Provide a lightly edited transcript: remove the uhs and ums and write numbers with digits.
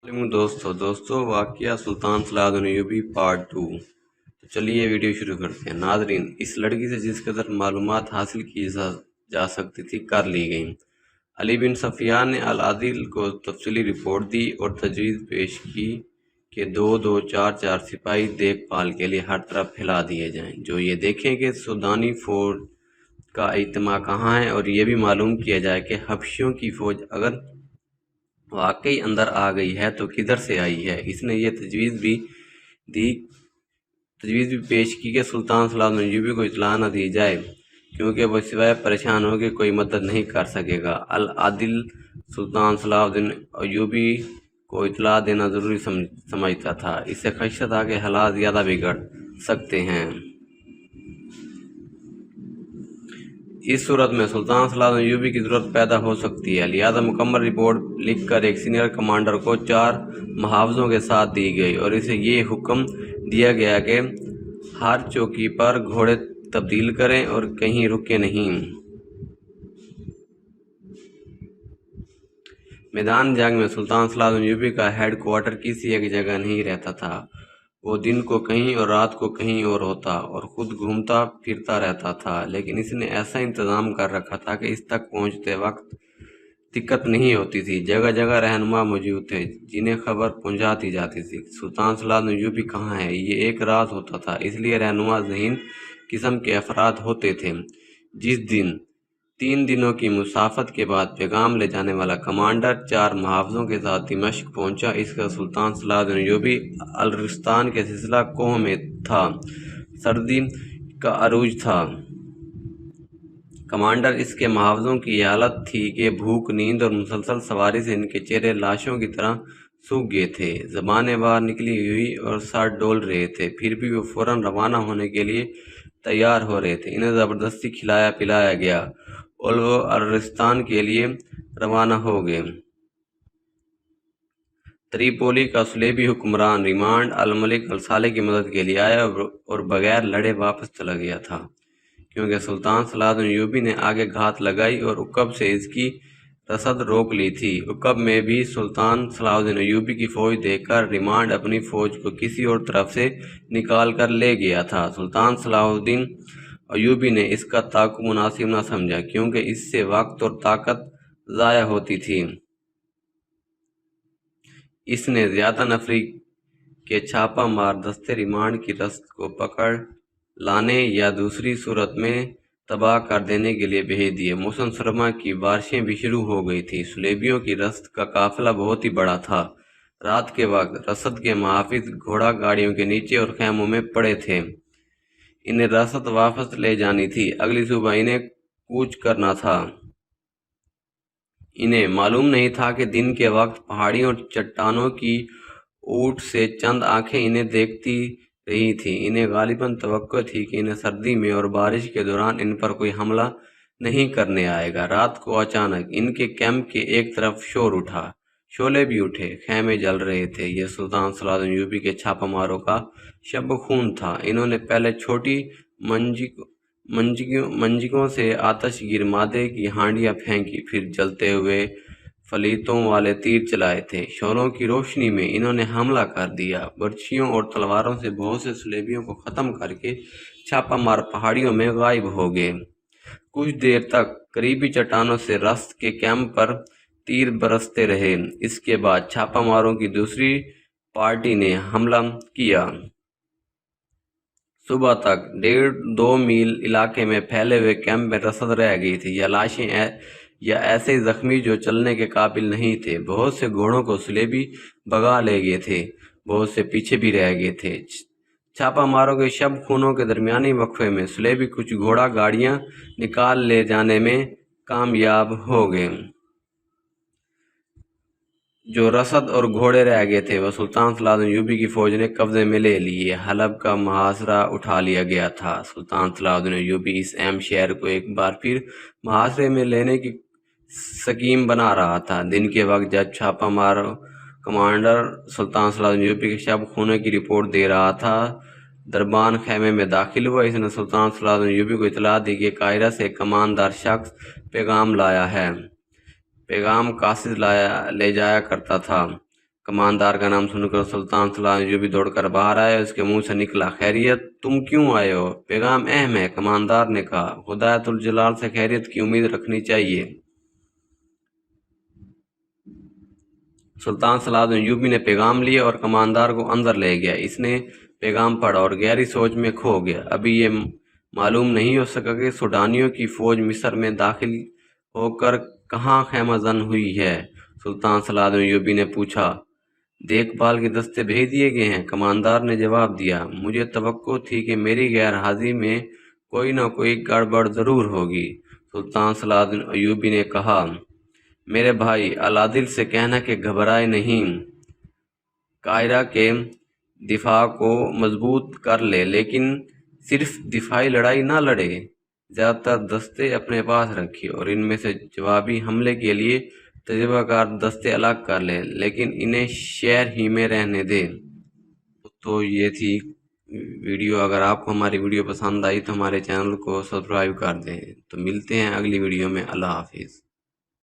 दोस्तों वाक़या सुल्तान Salahuddin Ayyubi part 2। तो चलिए वीडियो शुरू करते हैं। नाज़रीन, इस लड़की से जिस कदर मालूमात हासिल की जा सकती थी कर ली गई। अली बिन सफियान ने अल आदिल को तफसीली रिपोर्ट दी और तजवीज़ पेश की कि 2-2, 4-4 सिपाही देखभाल के लिए हर तरफ फैला दिए जाएं, जो ये देखें कि सूडानी फ़ौज का इज्तिमा कहाँ है, और ये भी मालूम किया जाए कि हबशियों की फ़ौज अगर वाकई अंदर आ गई है तो किधर से आई है। इसने ये तजवीज़ भी पेश की कि सुल्तान सलाहुद्दीन अय्यूबी को इत्तला न दी जाए, क्योंकि वह सिवाय परेशान हो के कोई मदद नहीं कर सकेगा। अल आदिल सुल्तान सलाहुद्दीन अय्यूबी को इत्तला देना ज़रूरी समझता था। इससे खदशा था कि हालात ज़्यादा बिगड़ सकते हैं। इस सूरत में सुल्तान सलाहुद्दीन अय्यूबी की ज़रूरत पैदा हो सकती है, लिहाजा मुकम्मल रिपोर्ट लिखकर एक सीनियर कमांडर को 4 मुहावज़ों के साथ दी गई और इसे ये हुक्म दिया गया कि हर चौकी पर घोड़े तब्दील करें और कहीं रुके नहीं। मैदान जंग में सुल्तान सलाहुद्दीन अय्यूबी का हेड क्वार्टर किसी एक जगह नहीं रहता था। वो दिन को कहीं और रात को कहीं और होता और ख़ुद घूमता फिरता रहता था, लेकिन इसने ऐसा इंतज़ाम कर रखा था कि इस तक पहुंचते वक्त दिक्कत नहीं होती थी। जगह जगह रहनुमा मौजूद थे जिन्हें खबर पहुंचा दी जाती थी। सुल्तान सलाहुद्दीन अय्यूबी कहाँ है, ये एक राज होता था, इसलिए रहनुमा ज़हीन किस्म के अफराद होते थे। जिस दिन 3 दिनों की मुसाफत के बाद पैगाम ले जाने वाला कमांडर 4 मुहावज़ों के साथ दिमश्क पहुंचा, इसका सुल्तान सलाहुद्दीन अय्यूबी अल-रिस्तान के सिलसिला कोह में था। सर्दी का अरूज था। कमांडर इसके मुहावज़ों की हालत थी कि भूख, नींद और मुसलसल सवारी से इनके चेहरे लाशों की तरह सूख गए थे, ज़बानें बाहर निकली हुई और सर डोल रहे थे। फिर भी वो फ़ौरन रवाना होने के लिए तैयार हो रहे थे। इन्हें ज़बरदस्ती खिलाया पिलाया गया और वो अल-रिस्तान के लिए रवाना हो गए। त्रिपोली का सुलेबी हुक्मरान रिमांड अल-मलिक अल-सालेह की मदद के लिए आया और बगैर लड़े वापस चला गया था, क्योंकि सुल्तान सलाहुद्दीन अय्यूबी ने आगे घात लगाई और उक्कब से इसकी रसद रोक ली थी। उक्कब में भी सुल्तान सलाहुद्दीन अय्यूबी की फ़ौज देखकर रिमांड अपनी फ़ौज को किसी और तरफ से निकाल कर ले गया था। सुल्तान सलाहुद्दीन अय्यूबी ने इसका ताक़ुब मुनासिब न समझा, क्योंकि इससे वक्त और ताकत ज़ाया होती थी। इसने ज़्यादा नफरी के छापा मार दस्ते रिमांड की रसद को पकड़ लाने या दूसरी सूरत में तबाह कर देने के लिए भेज दिए। मौसम सरमा की बारिशें भी शुरू हो गई थी। सुलेबियों की रसद का काफिला बहुत ही बड़ा था। रात के वक्त रसद के मुहाफिज घोड़ा गाड़ियों के नीचे और खैमों में पड़े थे। इन्हें रसद वापस ले जानी थी। अगली सुबह इन्हें कूच करना था। इन्हें मालूम नहीं था कि दिन के वक्त पहाड़ियों और चट्टानों की ऊट से चंद आंखें इन्हें देखती रही थी। इन्हें गालिबन तवक्को थी कि इन्हें सर्दी में और बारिश के दौरान इन पर कोई हमला नहीं करने आएगा। रात को अचानक इनके कैंप के एक तरफ शोर उठा, शोले भी उठे, खेमे जल रहे थे। यह सुल्तान सलाहुद्दीन अय्यूबी के छापामारों का शब खून था। इन्होंने पहले छोटी मंजिकों से आतशगीर मादे की हांडियां फेंकी, फिर जलते हुए फलीतों वाले तीर चलाए थे। शोलों की रोशनी में इन्होंने हमला कर दिया। बर्छियों और तलवारों से बहुत से सुलेबियों को ख़त्म करके छापामार पहाड़ियों में गायब हो गए। कुछ देर तक करीबी चट्टानों से रस्त के कैंप पर तीर बरसते रहे। इसके बाद छापामारों की दूसरी पार्टी ने हमला किया। सुबह तक 1.5-2 मील इलाके में फैले हुए कैंप में रसद रह गई थी, या लाशें या ऐसे जख्मी जो चलने के काबिल नहीं थे। बहुत से घोड़ों को सुलेबी भगा ले गए थे, बहुत से पीछे भी रह गए थे। छापामारों के शब खूनों के दरमियानी वक्फे में सुलेबी कुछ घोड़ा गाड़ियां निकाल ले जाने में कामयाब हो गए। जो रसद और घोड़े रह गए थे वह सुल्तान सलाहुद्दीन अय्यूबी की फ़ौज ने कब्ज़े में ले लिए। हलब का मुहासरा उठा लिया गया था। सुल्तान सलाहुद्दीन अय्यूबी इस अहम शहर को एक बार फिर मुहासरे में लेने की स्कीम बना रहा था। दिन के वक्त जब छापा मार कमांडर सुल्तान सलाहुद्दीन अय्यूबी के शब खूने की रिपोर्ट दे रहा था, दरबान खैमे में दाखिल हुआ। इसने सुल्तान सलाहुद्दीन अय्यूबी को इतला दी कि काहिरा से कमानदार शख्स पैगाम लाया है। पैगाम कासिद ले जाया करता था। कमांडर का नाम सुनकर सुल्तान सलाह जो भी दौड़कर बाहर आया, उसके मुंह से निकला, खैरियत, तुम क्यों आए हो? पैगाम अहम है, कमांडर ने कहा, खुदायतुल जलाल से खैरियत की उम्मीद रखनी चाहिए। सुल्तान सलाहुद्दीन अय्यूबी ने पैगाम लिया और कमांडर को अंदर ले गया। इसने पैगाम पढ़ा और गहरी सोच में खो गया। अभी ये मालूम नहीं हो सका कि सूडानियों की फौज मिस्र में दाखिल होकर कहाँ खैमाजन हुई है। सुल्तान सलाहुद्दीन अय्यूबी ने पूछा, देखभाल के दस्ते भेज दिए गए हैं? कमांडर ने जवाब दिया, मुझे तवक्को थी कि मेरी गैर हाजिरी में कोई न कोई गड़बड़ जरूर होगी। सुल्तान सलाहुद्दीन अय्यूबी ने कहा, मेरे भाई अलादिल से कहना कि घबराए नहीं, कायरा के दिफा को मजबूत कर ले, लेकिन सिर्फ दिफाई लड़ाई ना लड़े। ज़्यादातर दस्ते अपने पास रखिए और इनमें से जवाबी हमले के लिए तजुर्बाकार दस्ते अलग कर ले, लेकिन इन्हें शहर ही में रहने दे। तो ये थी वीडियो। अगर आपको हमारी वीडियो पसंद आई तो हमारे चैनल को सब्सक्राइब कर दें। तो मिलते हैं अगली वीडियो में। अल्लाह हाफिज़।